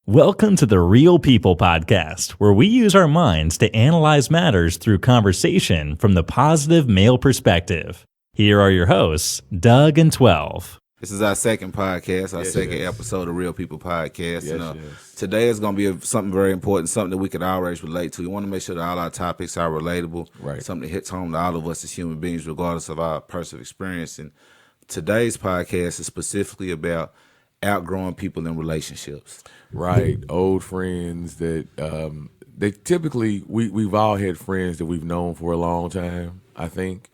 Welcome to the Real People podcast, where we use our minds to analyze matters through conversation from the positive male perspective. Here are your hosts, Doug and 12. This is our second podcast, our second episode of Real People Podcast. Today is going to be something very important, something that we can always relate to. We want to make sure that all our topics are relatable, something that hits home to all of us as human beings, regardless of our personal experience. And today's podcast is specifically about outgrowing people in relationships. Right, old friends that they typically we've all had friends that we've known for a long time. I think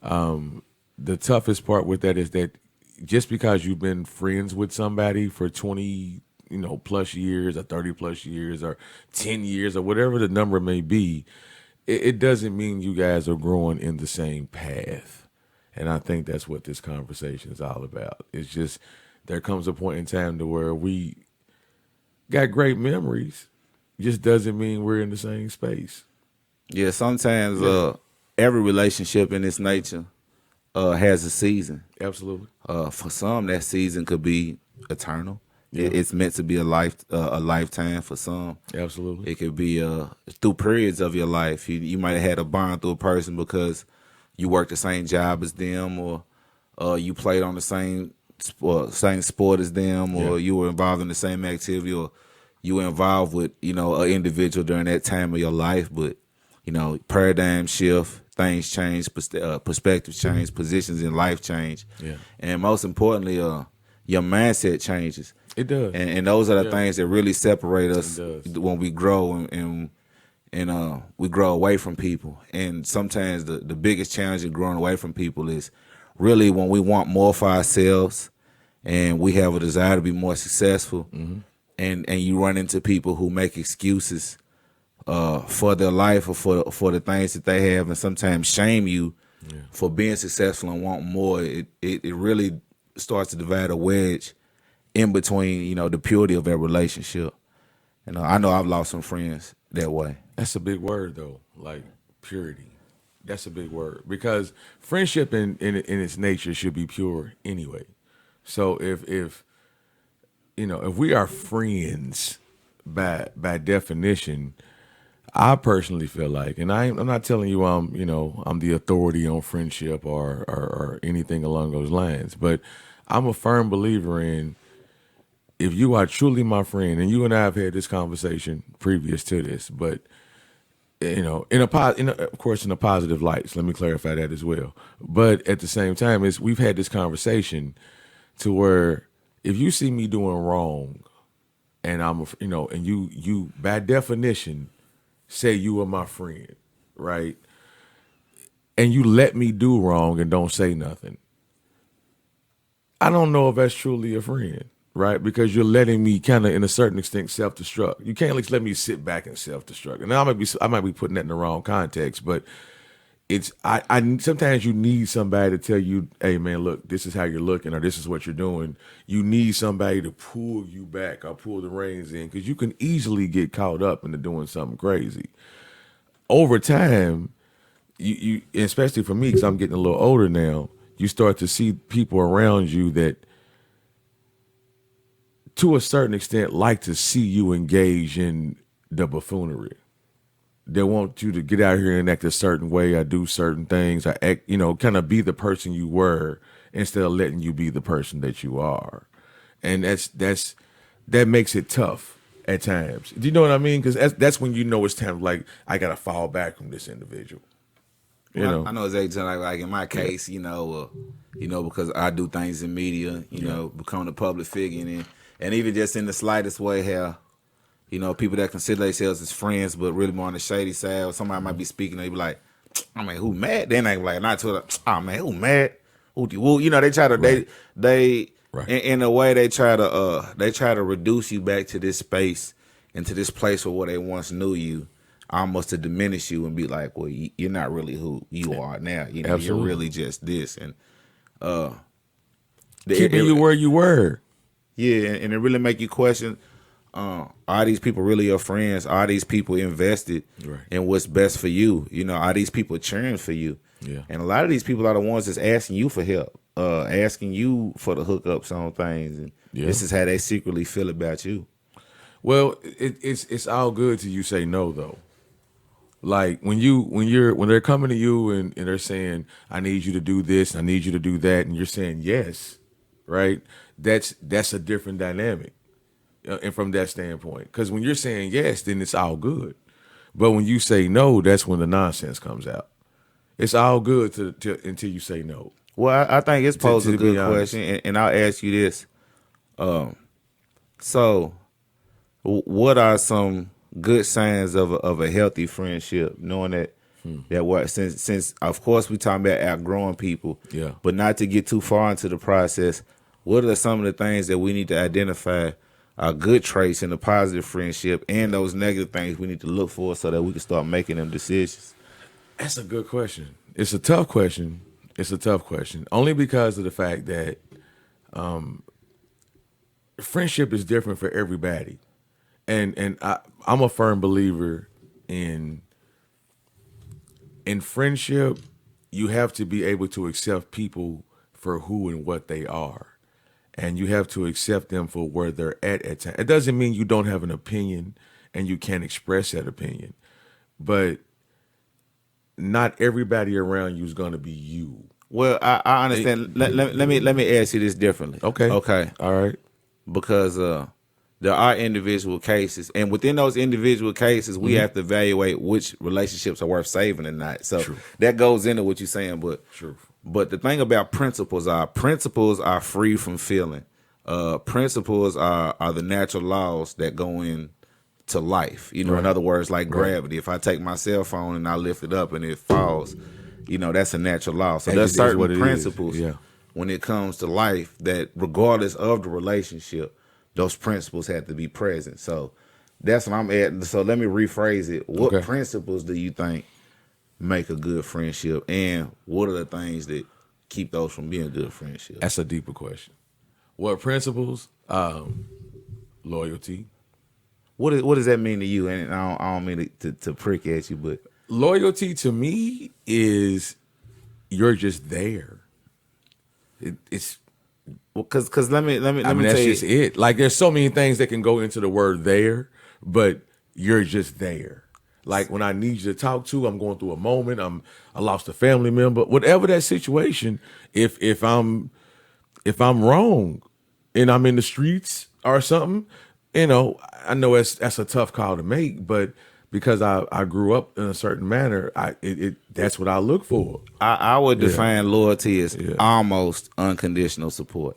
the toughest part with that is that just because you've been friends with somebody for 20 plus years or 30 plus years or 10 years or whatever the number may be, it doesn't mean you guys are growing in the same path. And I think that's what this conversation is all about. It's just there comes a point in time to where we got great memories, just doesn't mean we're in the same space. Yeah, sometimes every relationship in its nature has a season. Absolutely. For some, that season could be eternal. Yeah. It's meant to be a lifetime for some. Absolutely. It could be through periods of your life. You might have had a bond through a person because you worked the same job as them, or you played on the same sport as them, or you were involved in the same activity, or you were involved with an individual during that time of your life. But paradigm shift, things change, perspectives change, positions in life change, and most importantly, your mindset changes. It does, and those are the things that really separate us when we grow and we grow away from people. And sometimes the biggest challenge in growing away from people is really when we want more for ourselves and we have a desire to be more successful, and you run into people who make excuses for their life or for the things that they have, and sometimes shame you for being successful and want more. It really starts to divide a wedge in between the purity of their relationship. And I know I've lost some friends that way. That's a big word though, like purity. That's a big word, because friendship in its nature should be pure anyway. So if we are friends by definition, I personally feel like, and I'm not telling you I'm the authority on friendship or anything along those lines, but I'm a firm believer in, if you are truly my friend, and you and I have had this conversation previous to this, but of course in a positive light. So let me clarify that as well. But at the same time, we've had this conversation to where if you see me doing wrong, and and you by definition say you are my friend, right? And you let me do wrong and don't say nothing, I don't know if that's truly a friend, right? Because you're letting me kind of, in a certain extent, self-destruct. You can't just let me sit back and self-destruct. And I might be putting that in the wrong context, but I sometimes you need somebody to tell you, hey man, look, this is how you're looking, or this is what you're doing. You need somebody to pull you back or pull the reins in, because you can easily get caught up into doing something crazy. Over time, you especially for me, because I'm getting a little older now, you start to see people around you that, to a certain extent, like to see you engage in the buffoonery. They want you to get out here and act a certain way, or do certain things, or act, kind of be the person you were instead of letting you be the person that you are. And that makes it tough at times. Do you know what I mean? Because that's when it's time, like, I got to fall back from this individual. I know exactly, like in my case, because I do things in media, become a public figure, and even just in the slightest way, how people that consider themselves as friends, but really more on the shady side, or somebody might be speaking, they be like, I mean, who mad? Then they be like, not to them, oh man, who mad? They try to, they in a way, they try to reduce you back to this space, into this place where they once knew you, almost to diminish you and be like, well, you're not really who you are now. You're really just this. And keeping you where you were. Yeah, and it really make you question, are these people really your friends? Are these people invested in what's best for you? Are these people cheering for you? Yeah. And a lot of these people are the ones that's asking you for help, asking you for the hookups on things. And this is how they secretly feel about you. Well, it's all good till you say no though. Like when they're coming to you and they're saying, I need you to do this, I need you to do that, and you're saying yes, right? That's a different dynamic. And from that standpoint. Because when you're saying yes, then it's all good. But when you say no, that's when the nonsense comes out. It's all good until you say no. Well, I think it's posed a good question, and I'll ask you this. So, what are some good signs of a healthy friendship? Knowing that what since of course we talking about outgrowing people, but not to get too far into the process. What are some of the things that we need to identify are good traits in a positive friendship, and those negative things we need to look for so that we can start making them decisions? That's a good question. It's a tough question. Only because of the fact that friendship is different for everybody. And I'm a firm believer in friendship, you have to be able to accept people for who and what they are. And you have to accept them for where they're at times. It doesn't mean you don't have an opinion and you can't express that opinion. But not everybody around you is going to be you. Well, I understand. Let me ask you this differently. Okay. All right. Because there are individual cases, and within those individual cases, we have to evaluate which relationships are worth saving or not. So that goes into what you're saying. But the thing about principles are free from feeling. Principles are the natural laws that go into life. In other words, like gravity. If I take my cell phone and I lift it up and it falls, that's a natural law. So there's certain principles when it comes to life that, regardless of the relationship, those principles have to be present. So that's what I'm at. So let me rephrase it. What principles do you think make a good friendship, and what are the things that keep those from being a good friendship? That's a deeper question. What principles? Loyalty. What does that mean to you? And I don't mean to prick at you, but loyalty to me is you're just there. It's because let me tell that's you, just it. Like there's so many things that can go into the word there, but you're just there. Like when I need you to talk to, I'm going through a moment. I lost a family member, whatever that situation. If I'm wrong and I'm in the streets or something, I know that's a tough call to make, but because I grew up in a certain manner, that's what I look for. I would define loyalty as almost unconditional support.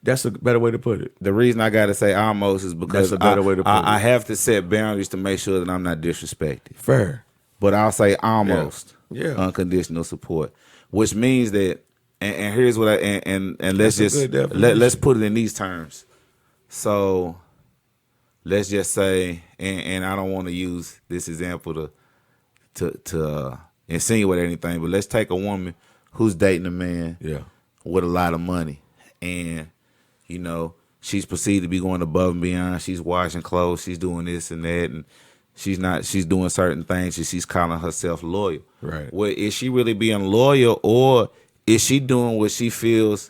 That's a better way to put it. The reason I got to say almost is because that's a better way to put it. I have to set boundaries to make sure that I'm not disrespected. Fair. But I'll say almost unconditional support, which means that, and here's what and let's let's put it in these terms. So let's just say, and I don't want to use this example to insinuate anything, but let's take a woman who's dating a man with a lot of money, and she's proceeded to be going above and beyond. She's washing clothes, she's doing this and that, and she's doing certain things, and she's calling herself loyal. Right. Well, is she really being loyal, or is she doing what she feels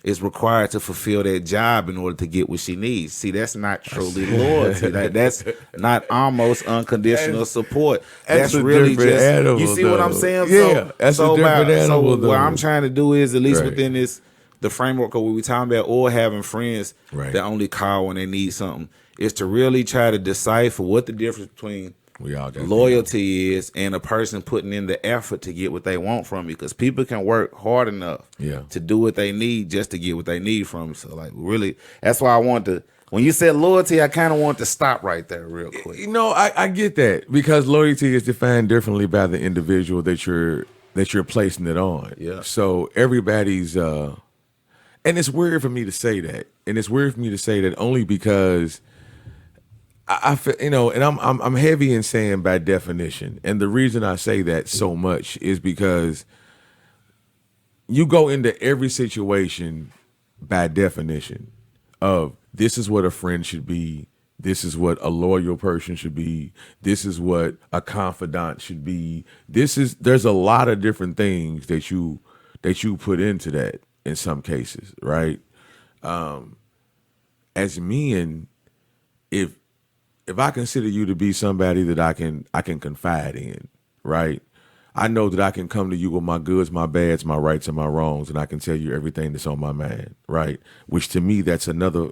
is required to fulfill that job in order to get what she needs? See, that's not truly loyalty. That's not almost unconditional support. That's really just animal, you see what I'm saying? Yeah, that's a different animal. So what I'm trying to do is, at least within the framework of what we're talking about, or having friends that only call when they need something, is to really try to decipher what the difference between loyalty is and a person putting in the effort to get what they want from you. Because people can work hard enough to do what they need just to get what they need from you. So, like, really, that's why I want to. When you said loyalty, I kind of want to stop right there real quick. I get that, because loyalty is defined differently by the individual that you're placing it on. Yeah. So everybody's and it's weird for me to say that. And it's weird for me to say that only because I feel, and I'm heavy in saying by definition. And the reason I say that so much is because you go into every situation by definition of, this is what a friend should be. This is what a loyal person should be. This is what a confidant should be. There's a lot of different things that you put into that in some cases, right? As men, if if I consider you to be somebody that I can confide in, right? I know that I can come to you with my goods, my bads, my rights, and my wrongs, and I can tell you everything that's on my mind, right? Which to me, that's another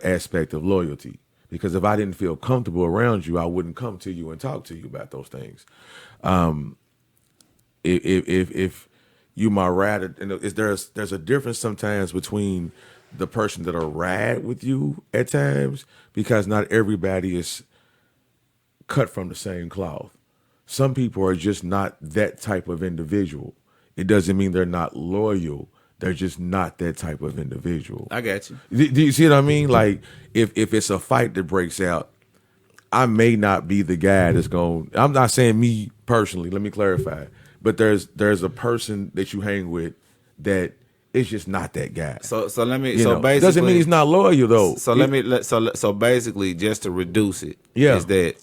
aspect of loyalty. Because if I didn't feel comfortable around you, I wouldn't come to you and talk to you about those things. If you my ride, and there's a difference sometimes between the person that'll ride with you at times, because not everybody is cut from the same cloth. Some people are just not that type of individual. It doesn't mean they're not loyal. They're just not that type of individual. I got you. Do you see what I mean? Like, if it's a fight that breaks out, I may not be the guy that's going. I'm not saying me personally. Let me clarify. But there's a person that you hang with that is just not that guy. So let me. You so know, basically, doesn't mean he's not loyal though. So basically, just to reduce it, Yeah. is that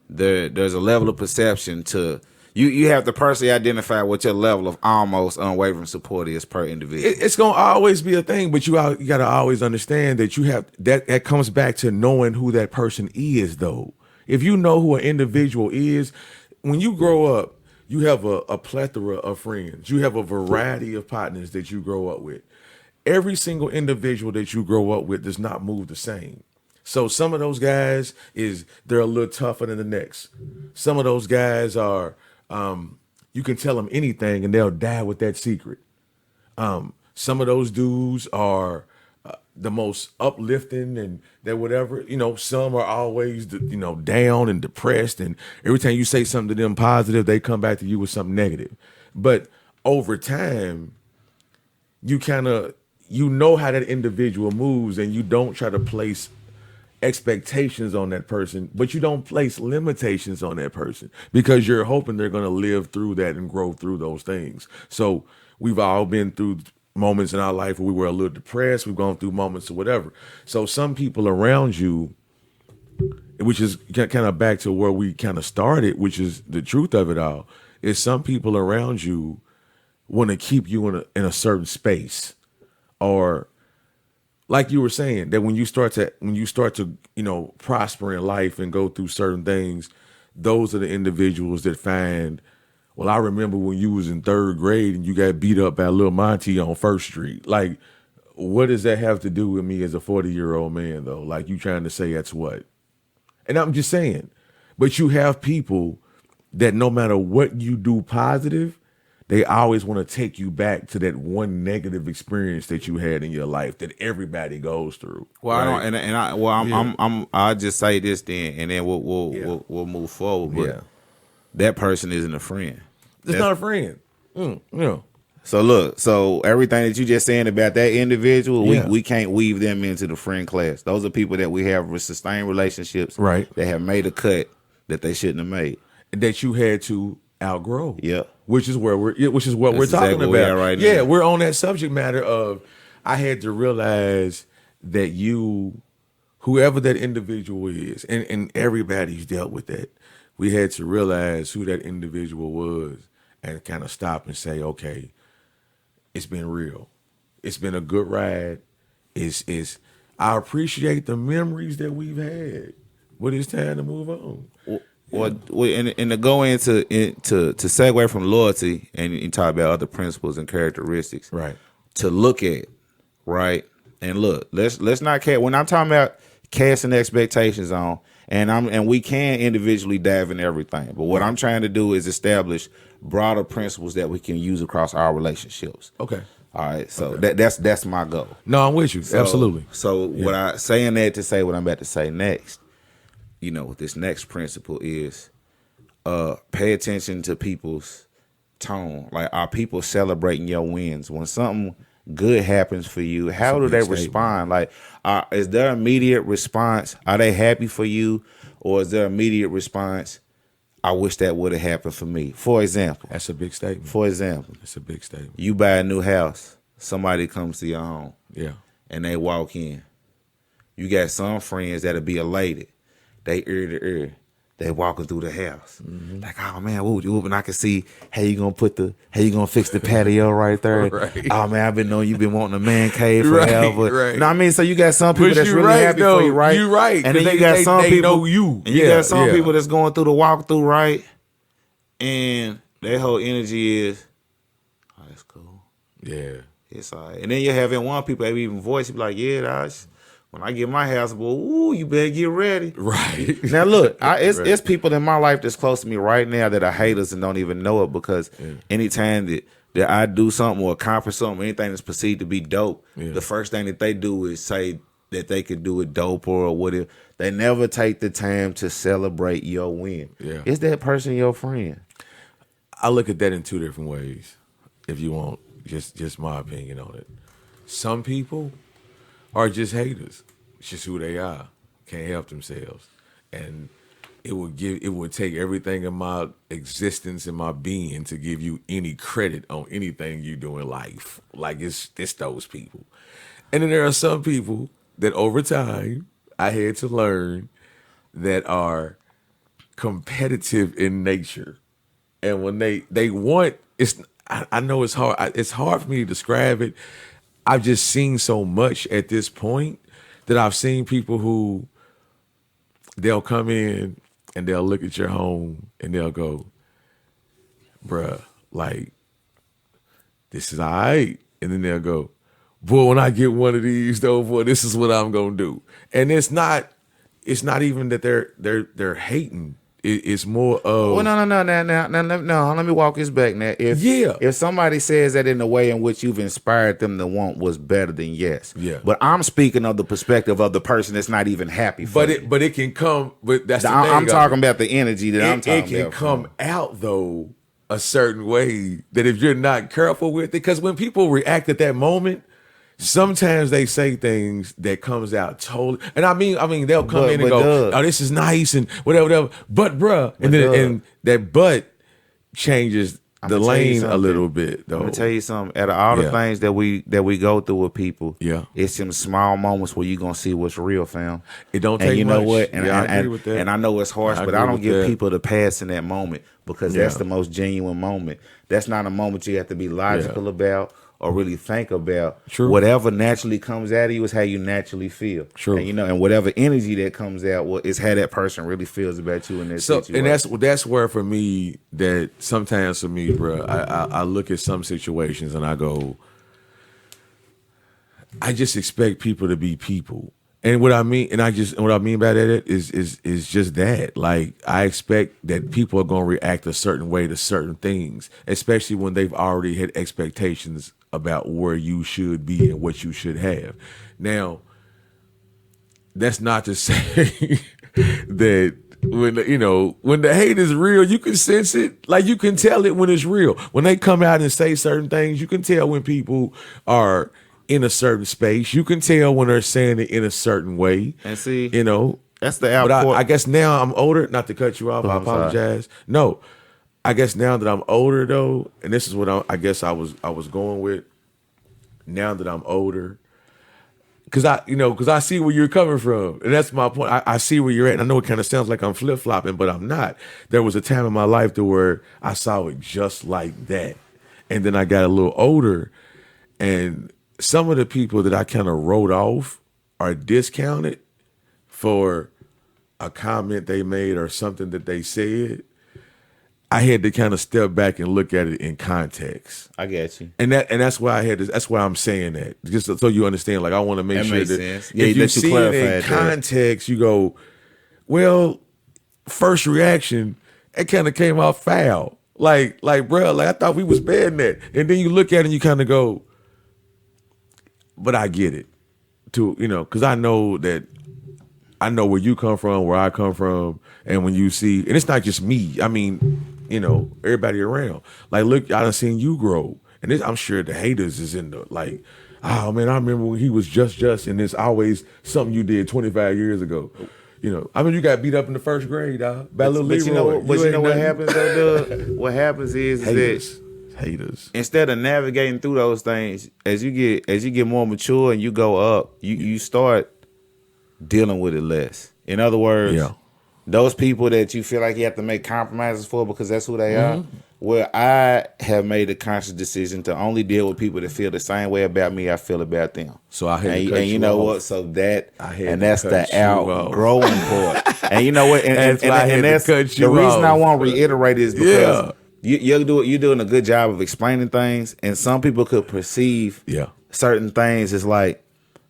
there's a level of perception to you. You have to personally identify what your level of almost unwavering support is per individual. It's gonna always be a thing, but you got to always understand that you have that comes back to knowing who that person is, though. If you know who an individual is, when you grow up, you have a plethora of friends. You have a variety of partners that you grow up with. Every single individual that you grow up with does not move the same. So some of those guys they're a little tougher than the next. Some of those guys are, you can tell them anything and they'll die with that secret. Some of those dudes are the most uplifting and they're whatever, some are always, down and depressed. And every time you say something to them positive, they come back to you with something negative. But over time, you know how that individual moves, and you don't try to place expectations on that person, but you don't place limitations on that person because you're hoping they're going to live through that and grow through those things. So we've all been through moments in our life where we were a little depressed. We've gone through moments or whatever. So some people around you, which is kind of back to where we kind of started, which is the truth of it all, is some people around you want to keep you in a certain space, or like you were saying, that when you start to prosper in life and go through certain things, those are the individuals that find, well, I remember when you was in third grade and you got beat up by Lil Monty on First Street. Like, what does that have to do with me as a 40-year-old man, though? Like, you trying to say that's what? And I'm just saying, but you have people that no matter what you do positive, they always want to take you back to that one negative experience that you had in your life that everybody goes through. Well, right? I'll just say this then, and then we'll move forward. But that person isn't a friend. That's not a friend. So look, everything that you just saying about that individual, we can't weave them into the friend class. Those are people that we have with sustained relationships, right? That have made a cut that they shouldn't have made, that you had to outgrow. Yeah. Which is what we're talking about. We are right now. We're on that subject matter of, I had to realize that whoever that individual is, and everybody's dealt with that, we had to realize who that individual was and kind of stop and say, okay, it's been real. It's been a good ride. I appreciate the memories that we've had, but it's time to move on. And to go into to segue from loyalty and talk about other principles and characteristics, right? To look at, right? And look, let's not when I'm talking about casting expectations on, and we can individually dive in everything, but what I'm trying to do is establish broader principles that we can use across our relationships. Okay. All right. So that's my goal. No, I'm with you. Absolutely. So what I saying that to say what I'm about to say next. This next principle is pay attention to people's tone. Like, are people celebrating your wins? When something good happens for you, how do they respond? Like, is there immediate response? Are they happy for you? Or is there immediate response, I wish that would have happened for me? For example. That's a big statement. For example. That's a big statement. You buy a new house. Somebody comes to your home. Yeah. And they walk in. You got some friends that'll be elated. They ear to ear. they walking through the house. Like, oh man, whoop, whoop, and I can see how you gonna fix the patio right there. Right. Oh man, I've been knowing you've been wanting a man cave forever. Right. You know what I mean? So you got some people But that's you really right, happy though. for you, right? You right. And then They- you got they- some they people know you. And you Yeah, got some yeah. people that's going through the walkthrough, right? And their whole energy is, oh, that's cool. Yeah. It's all right. And then you having one people that even voice you be like, yeah, that's when I get my house, boy, ooh, you better get ready. Right. Now look, it's people in my life that's close to me right now that are haters and don't even know it, because anytime that I do something or accomplish something, anything that's perceived to be dope, the first thing that they do is say that they could do it dope or whatever. They never take the time to celebrate your win. Yeah. Is that person your friend? I look at that in two different ways, if you want just my opinion on it. Some people are just haters. It's just who they are. Can't help themselves. And it would take everything in my existence and my being to give you any credit on anything you do in life. Like it's those people. And then there are some people that over time I had to learn that are competitive in nature. And when they want, I know it's hard. It's hard for me to describe it. I've just seen so much at this point that I've seen people who they'll come in and they'll look at your home and they'll go, bruh, like, this is all right. And then they'll go, boy, when I get one of these though, boy, this is what I'm gonna do. And it's not even that they're hating. It's more of, Well, no. Let me walk this back now. If somebody says that in the way in which you've inspired them to want what's better, then yes. Yeah. But I'm speaking of the perspective of the person that's not even happy for it. But it can come. But that's the thing. I'm talking about the energy that I'm talking about. It can about. come out though a certain way that if you're not careful with it, because when people react at that moment, sometimes they say things that comes out totally, and I mean they'll come in and go, "Oh, this is nice," and whatever. But bruh, and that but changes the lane a little bit. Though, I'm gonna tell you something. Out of all the things that we go through with people, it's some small moments where you are gonna see what's real, fam. It don't take much. And you know what? And I agree with that. And I know it's harsh, but I don't give people the pass in that moment, because that's the most genuine moment. That's not a moment you have to be logical about or really think about. True. Whatever naturally comes out of you is how you naturally feel. True. And and whatever energy that comes out is how that person really feels about you in that situation. And that's where for me, that sometimes for me, bro, I look at some situations and I go, I just expect people to be people. And what I mean by that is just that. Like, I expect that people are gonna react a certain way to certain things, especially when they've already had expectations about where you should be and what you should have. Now, that's not to say that when the hate is real, you can sense it. Like, you can tell it when it's real. When they come out and say certain things, you can tell when people are in a certain space. You can tell when they're saying it in a certain way. And see, that's the output. But I guess now I'm older. Not to cut you off, I apologize. Sorry. No, I guess now that I'm older though, and this is what I guess I was going with. Now that I'm older, because I see where you're coming from, and that's my point. I see where you're at. And I know it kind of sounds like I'm flip flopping, but I'm not. There was a time in my life to where I saw it just like that, and then I got a little older, and some of the people that I kind of wrote off are discounted for a comment they made or something that they said. I had to kind of step back and look at it in context. I get you. And that's why that's why I'm saying that. Just so you understand. Like, I want to make sure that sense. if you see it in context, you go, well, first reaction, it kind of came off foul. Like, bro, I thought we was bad that. And then you look at it and you kind of go, but I get it. Because I know where you come from, where I come from, and when you see, and it's not just me. I mean, everybody around. Like, look, I done seen you grow, and I'm sure the haters is in the like, oh man, I remember when he was just, and it's always something you did 25 years ago. I mean, you got beat up in the first grade, dog, by little Leroy. But you know what happens though, Doug? What happens is haters. Instead of navigating through those things, as you get more mature and you go up, you start dealing with it less. In other words, those people that you feel like you have to make compromises for because that's who they are. Well, I have made a conscious decision to only deal with people that feel the same way about me I feel about them. So I had to cut and you know off. what? So that's cut the you outgrowing part. And you know what? And that's cut the you reason I off. want to reiterate is because you're doing a good job of explaining things, and some people could perceive certain things as like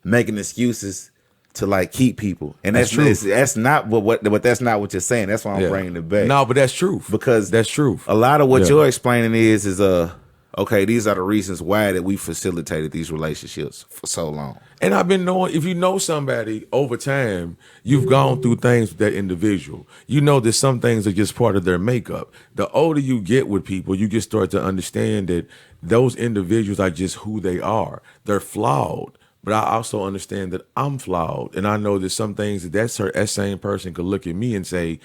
making excuses to like keep people, and that's true. That's not but that's not what you're saying. That's why I'm bringing it back. No, but that's truth, because that's truth. A lot of what you're explaining is okay. These are the reasons why that we facilitated these relationships for so long. And I've been knowing, if you know somebody over time, you've gone through things with that individual. You know that some things are just part of their makeup. The older you get with people, you just start to understand that those individuals are just who they are. They're flawed. But I also understand that I'm flawed. And I know that some things that same person could look at me and say,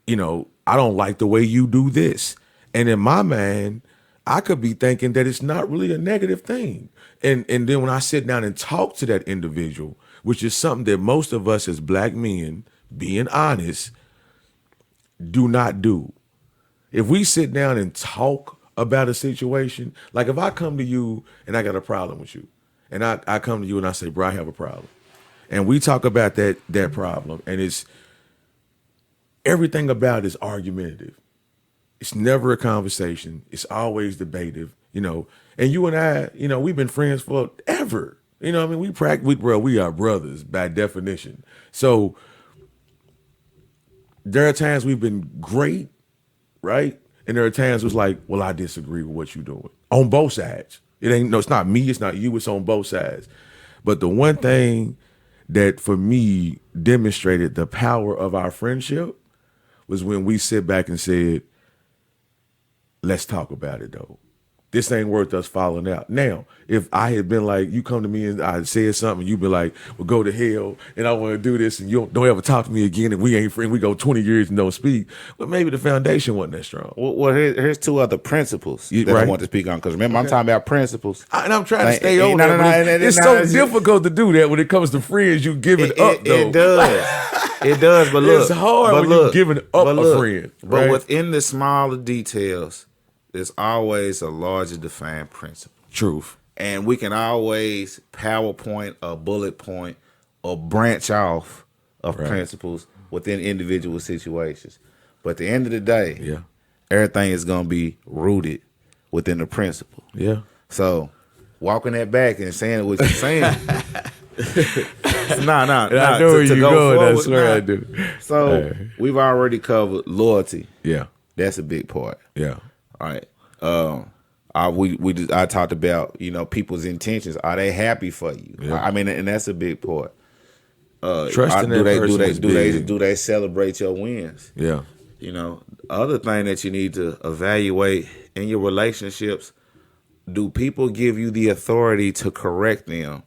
you know, I don't like the way you do this. And in my mind, I could be thinking that it's not really a negative thing. And then when I sit down and talk to that individual, which is something that most of us as black men, being honest, do not do. If we sit down and talk about a situation, like if I come to you and I got a problem with you, and I come to you and I say, bro, I have a problem. And we talk about that problem, and it's everything about it is argumentative. It's never a conversation. It's always debative, you know. And you and I, you know, we've been friends forever. You know what I mean? We are brothers by definition. So there are times we've been great, right? And there are times it's like, well, I disagree with what you're doing on both sides. It's not me, it's not you, it's on both sides. But the one thing that for me demonstrated the power of our friendship was when we sit back and said, let's talk about it though. This ain't worth us falling out. Now, if I had been like, you come to me and I said something, and you'd be like, well, go to hell, and I want to do this, and you don't ever talk to me again, and we ain't friends, we go 20 years and don't speak, well, maybe the foundation wasn't that strong. Well, here's two other principles that I want to speak on, because remember, I'm talking about principles. And I'm trying to stay on that. It's so difficult to do that when it comes to friends. You give it up, though. It does. It does, but look. It's hard when you're giving up a friend. But within the smaller details, there's always a larger defined principle. Truth. And we can always PowerPoint or bullet point or branch off of principles within individual situations. But at the end of the day, everything is going to be rooted within the principle. Yeah. So walking that back and saying what you're saying. No. I know where you're going. I swear I do. So we've already covered loyalty. Yeah. That's a big part. Yeah. All right. I talked about, you know, people's intentions. Are they happy for you? Yeah. I mean, and that's a big part. Trusting that person is big. Do they celebrate your wins? Yeah. You know, other thing that you need to evaluate in your relationships, do people give you the authority to correct them?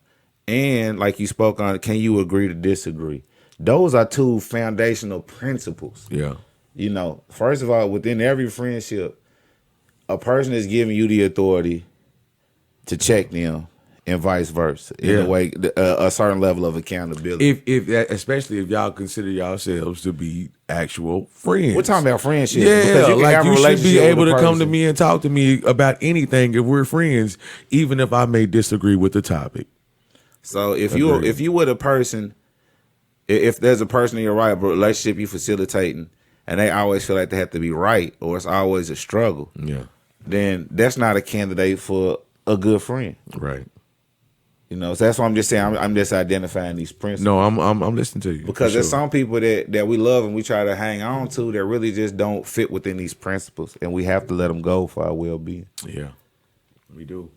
And like you spoke on, can you agree to disagree? Those are two foundational principles. Yeah. You know, first of all, within every friendship, a person is giving you the authority to check them, and vice versa. In a way, a certain level of accountability. Especially if y'all consider yourselves to be actual friends. We're talking about friendship. Yeah, you should be able to come to me and talk to me about anything if we're friends, even if I may disagree with the topic. So if you were the person, if there's a person in your relationship you facilitating, and they always feel like they have to be right, or it's always a struggle, then that's not a candidate for a good friend. Right. You know, so that's what I'm just saying. I'm just identifying these principles. No, I'm listening to you. Because there's some people that we love and we try to hang on to that really just don't fit within these principles, and we have to let them go for our well-being. Yeah, we do.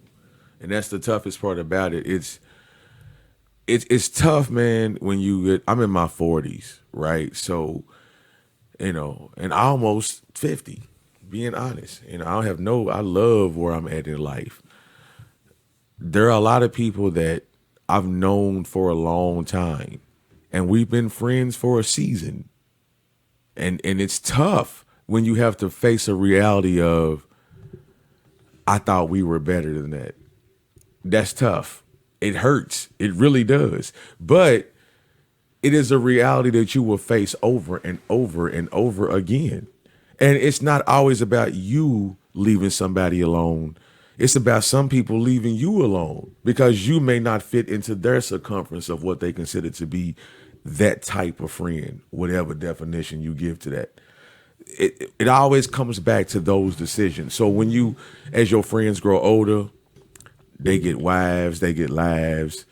And that's the toughest part about it. It's tough, man, when you get, I'm in my 40s, right? So, you know, and almost 50, being honest. You know, I love where I'm at in life. There are a lot of people that I've known for a long time, and we've been friends for a season. And it's tough when you have to face a reality of, I thought we were better than that. That's tough. It hurts. It really does. But it is a reality that you will face over and over and over again. And it's not always about you leaving somebody alone. It's about some people leaving you alone because you may not fit into their circumference of what they consider to be that type of friend, whatever definition you give to that. It always comes back to those decisions. So when you, as your friends grow older, they get wives, they get lives.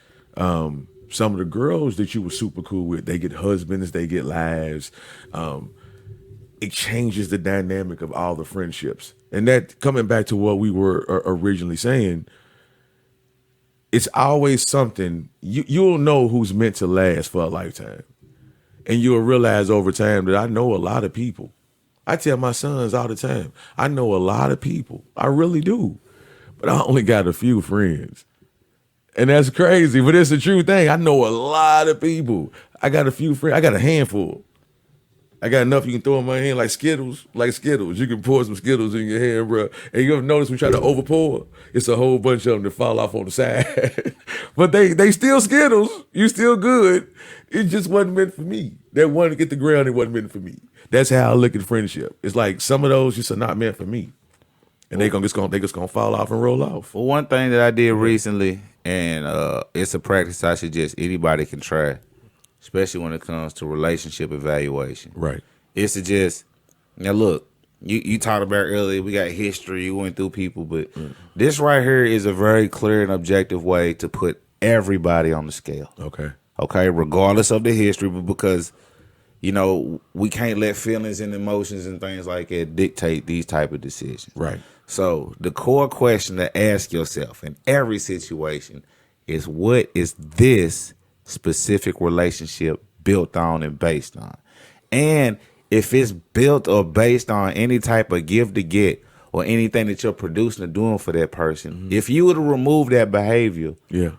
Some of the girls that you were super cool with, they get husbands, they get lives. It changes the dynamic of all the friendships. And that, coming back to what we were originally saying, it's always something, you'll know who's meant to last for a lifetime. And you'll realize over time that I know a lot of people. I tell my sons all the time, I know a lot of people. I really do. But I only got a few friends. And that's crazy, but it's a true thing. I know a lot of people. I got a few friends. I got a handful. I got enough you can throw in my hand like Skittles. You can pour some Skittles in your hand, bro. And you ever notice we try to overpour? It's a whole bunch of them that fall off on the side. But they still Skittles. You still good. It just wasn't meant for me. That one to get the ground, it wasn't meant for me. That's how I look at friendship. It's like some of those just are not meant for me. And they just gonna fall off and roll off. Well, one thing that I did recently, and it's a practice I suggest anybody can try, especially when it comes to relationship evaluation. Right. It's to just, now look, you talked about earlier, we got history, you went through people, but this right here is a very clear and objective way to put everybody on the scale. Okay, regardless of the history, but because, you know, we can't let feelings and emotions and things like that dictate these type of decisions. Right. So the core question to ask yourself in every situation is, what is this specific relationship built on and based on? And if it's built or based on any type of give to get or anything that you're producing or doing for that person, if you were to remove that behavior,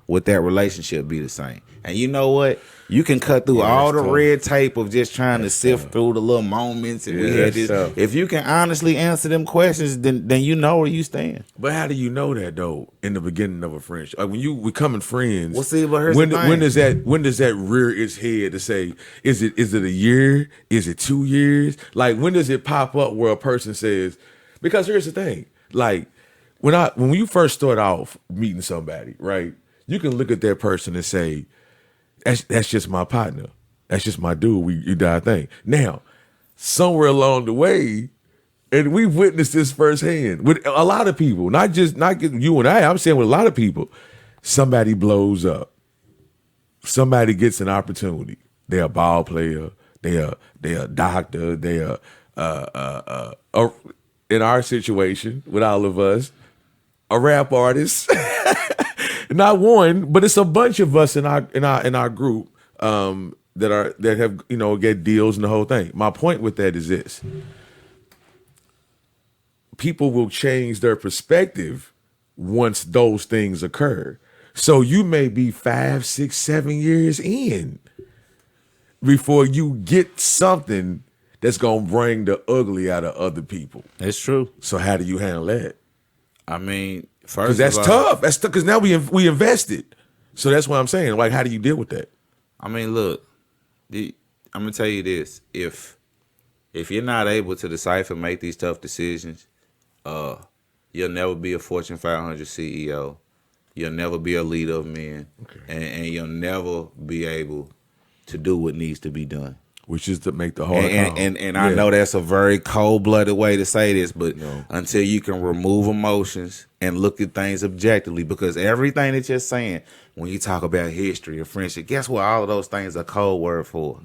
would that relationship be the same? And you know what? You can cut through all the red tape of just trying to sift through the little moments. And we had this. If you can honestly answer them questions, then you know where you stand. But how do you know that though? In the beginning of a friendship, like when you becoming friends, well, see, but here's when the thing. when does that rear its head to say, is it a year? Is it 2 years? Like when does it pop up where a person says? Because here's the thing, like when you first start off meeting somebody, right? You can look at that person and say, that's just my partner. That's just my dude. You do our thing. Now, somewhere along the way, and we've witnessed this firsthand with a lot of people, not you and I. I'm saying with a lot of people, somebody blows up. Somebody gets an opportunity. They're a ball player. They're a doctor. They're in our situation with all of us, a rap artist. Not one, but it's a bunch of us in our group that have get deals and the whole thing. My point with that is this: people will change their perspective once those things occur. So you may be 5, 6, 7 years in before you get something that's gonna bring the ugly out of other people. It's true. So how do you handle that? I mean, because that's tough. That's tough because now we invested. So that's what I'm saying. Like, how do you deal with that? I mean, look, I'm gonna tell you this: if you're not able to decipher, make these tough decisions, you'll never be a Fortune 500 CEO. You'll never be a leader of men, and you'll never be able to do what needs to be done. Which is to make the hard call. And I know that's a very cold-blooded way to say this, but until you can remove emotions and look at things objectively, because everything that you're saying, when you talk about history or friendship, guess what? All of those things are code word for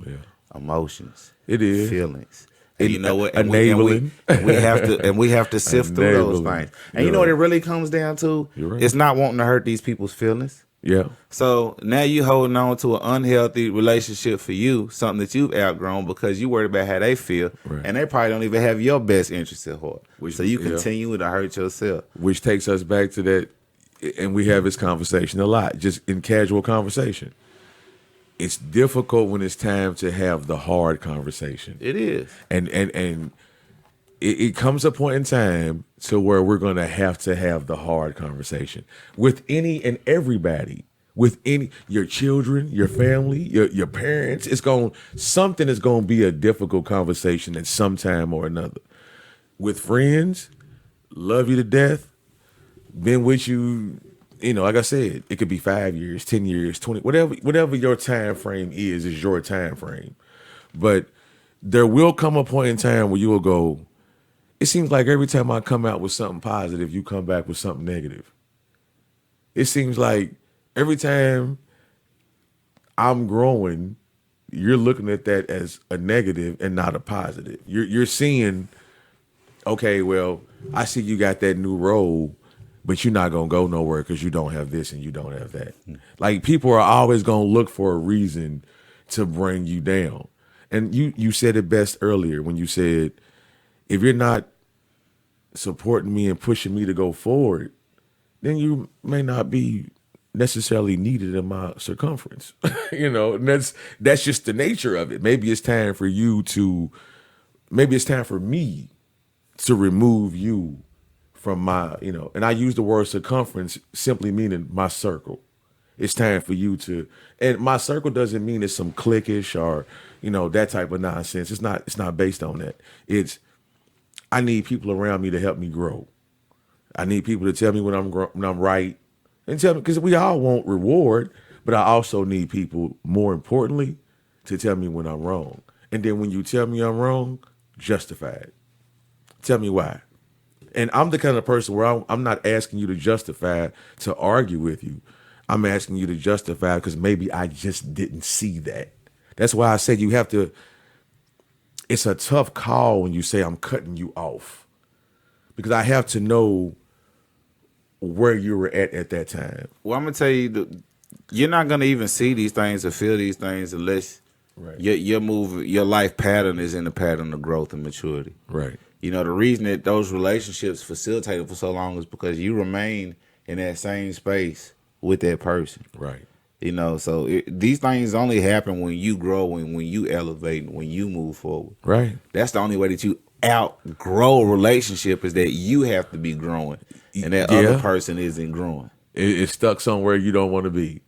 emotions. It is. Feelings. And you know what? And enabling. we have to sift through those things. And you know what it really comes down to? Right. It's not wanting to hurt these people's feelings. Yeah. So now you holding on to an unhealthy relationship for you, something that you've outgrown because you worried about how they feel, and they probably don't even have your best interests at heart. So you continue to hurt yourself. Which takes us back to that, and we have this conversation a lot, just in casual conversation. It's difficult when it's time to have the hard conversation. It is. And it comes a point in time to where we're going to have the hard conversation with any and everybody. with your children, your family, your parents. Something is gonna be a difficult conversation at some time or another. With friends, love you to death, been with you, like I said, it could be 5 years, 10 years, 20, whatever your time frame is your time frame. But there will come a point in time where you will go, it seems like every time I come out with something positive, you come back with something negative. It seems like every time I'm growing, you're looking at that as a negative and not a positive. You're seeing, okay, well, I see you got that new role, but you're not going to go nowhere because you don't have this and you don't have that. Like, people are always going to look for a reason to bring you down. And you said it best earlier when you said, if you're not supporting me and pushing me to go forward, then you may not be necessarily needed in my circumference. And that's just the nature of it. Maybe it's time for me to remove you from my, and I use the word circumference simply meaning my circle. It's time for you and my circle doesn't mean it's some cliquish or, that type of nonsense. It's not based on that. I need people around me to help me grow. I need people to tell me when I'm right, and tell me, because we all want reward, but I also need people, more importantly, to tell me when I'm wrong. And then when you tell me I'm wrong, justify it. Tell me why. And I'm the kind of person where I'm not asking you to justify to argue with you. I'm asking you to justify because maybe I just didn't see that. That's why I said you have to. It's a tough call when you say I'm cutting you off, because I have to know where you were at that time. Well, I'm gonna tell you, you're not gonna even see these things or feel these things unless your life pattern is in the pattern of growth and maturity. Right. The reason that those relationships facilitated for so long is because you remain in that same space with that person. Right. So these things only happen when you grow, when you elevate, when you move forward. Right. That's the only way that you outgrow a relationship, is that you have to be growing and that other person isn't growing. It's stuck somewhere you don't want to be.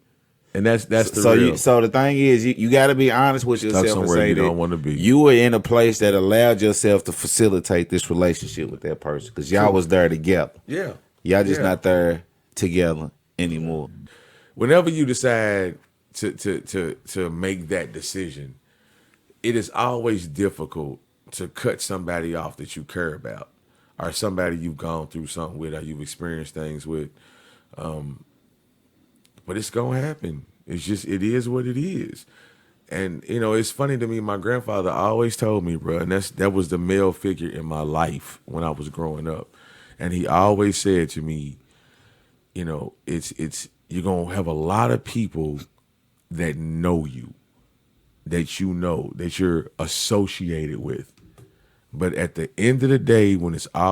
And that's the real. So the thing is, you got to be honest with yourself and say you that don't want to be. You were in a place that allowed yourself to facilitate this relationship with that person, because y'all was there together. Yeah. Y'all just not there together anymore. Whenever you decide to make that decision, it is always difficult to cut somebody off that you care about, or somebody you've gone through something with, or you've experienced things with. But it's gonna happen. It is what it is. And it's funny to me. My grandfather always told me, bro, and that was the male figure in my life when I was growing up, and he always said to me, it's you're gonna have a lot of people that know you, that that you're associated with, but at the end of the day, when it's all